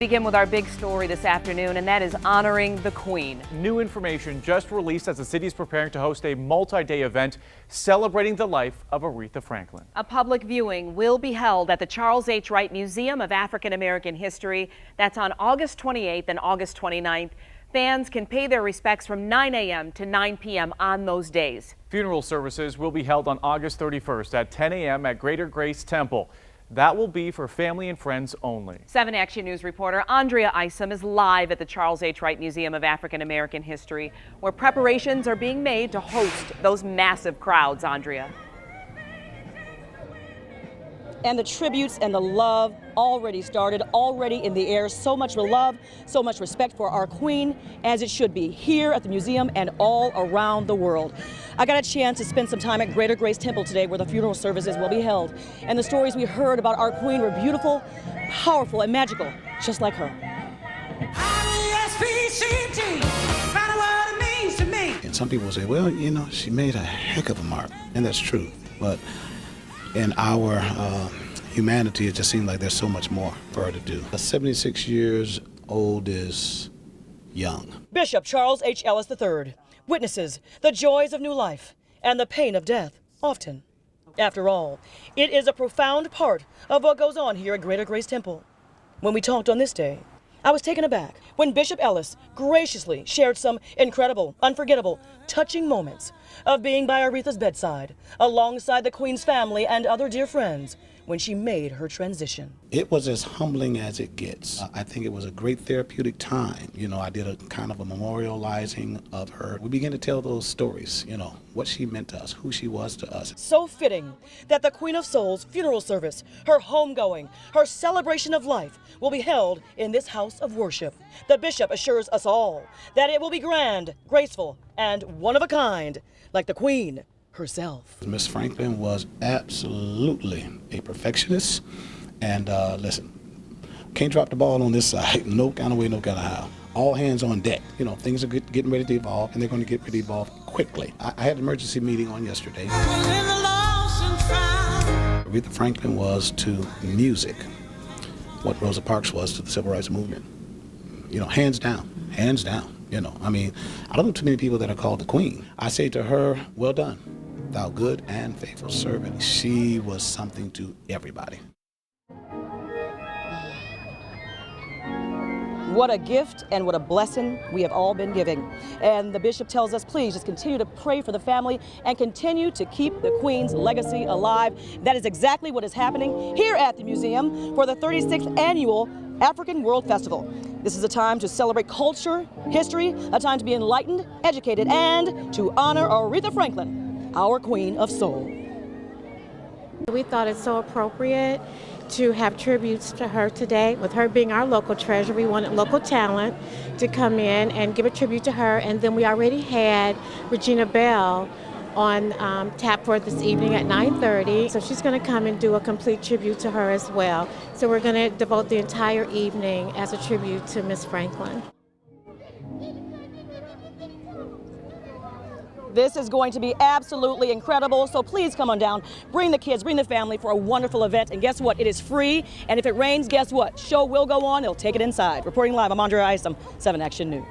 Begin with our big story this afternoon, and that is honoring the Queen. New information just released as the city is preparing to host a multi-day event celebrating the life of Aretha Franklin. A public viewing will be held at the Charles H. Wright Museum of African American History. That's on August 28th and August 29th. Fans can pay their respects from 9 a.m. to 9 p.m. on those days. Funeral services will be held on August 31st at 10 a.m. at Greater Grace Temple. That will be for family and friends only. 7 Action News reporter Andrea Isom is live at the Charles H. Wright Museum of African American History, where preparations are being made to host those massive crowds. Andrea. And the tributes and the love already started, already in the air. So much love, so much respect for our Queen, as it should be, here at the museum and all around the world. I got a chance to spend some time at Greater Grace Temple today, where the funeral services will be held. And the stories we heard about our Queen were beautiful, powerful, and magical, just like her. And some people say, well, you know, she made a heck of a mark, and that's true. But in our humanity, it just seems like there's so much more for her to do. 76 years old is young. Bishop Charles H. Ellis III witnesses the joys of new life and the pain of death often. After all, it is a profound part of what goes on here at Greater Grace Temple. When we talked on this day, I was taken aback when Bishop Ellis graciously shared some incredible, unforgettable, touching moments of being by Aretha's bedside, alongside the Queen's family and other dear friends, when she made her transition. It was as humbling as it gets. I think it was a great therapeutic time. You know, I did a kind of a memorializing of her. We began to tell those stories, you know, what she meant to us, who she was to us. So fitting that the Queen of Soul's funeral service, her homegoing, her celebration of life, will be held in this house of worship. The bishop assures us all that it will be grand, graceful, and one of a kind, like the Queen herself. Miss Franklin was absolutely a perfectionist, and listen, can't drop the ball on this side, no kind of way, no kind of how. All hands on deck. You know, things are getting ready to evolve, and they're going to get ready to evolve quickly. I had an emergency meeting on yesterday. Aretha Franklin was to music what Rosa Parks was to the civil rights movement. You know, hands down, hands down. You know, I mean, I don't know too many people that are called the Queen. I say to her, well done, thou good and faithful servant. She was something to everybody. What a gift and what a blessing we have all been giving. And the bishop tells us, please just continue to pray for the family and continue to keep the Queen's legacy alive. That is exactly what is happening here at the museum for the 36th annual African World Festival. This is a time to celebrate culture, history, a time to be enlightened, educated, and to honor Aretha Franklin, our Queen of Soul. We thought it so appropriate to have tributes to her today. With her being our local treasure, we wanted local talent to come in and give a tribute to her. And then we already had Regina Bell on tap for this evening at 9:30. So she's going to come and do a complete tribute to her as well. So we're going to devote the entire evening as a tribute to Miss Franklin. This is going to be absolutely incredible, so please come on down, bring the kids, bring the family for a wonderful event, and guess what? It is free, and if it rains, guess what? Show will go on, they'll take it inside. Reporting live, I'm Andrea Isom, 7 Action News.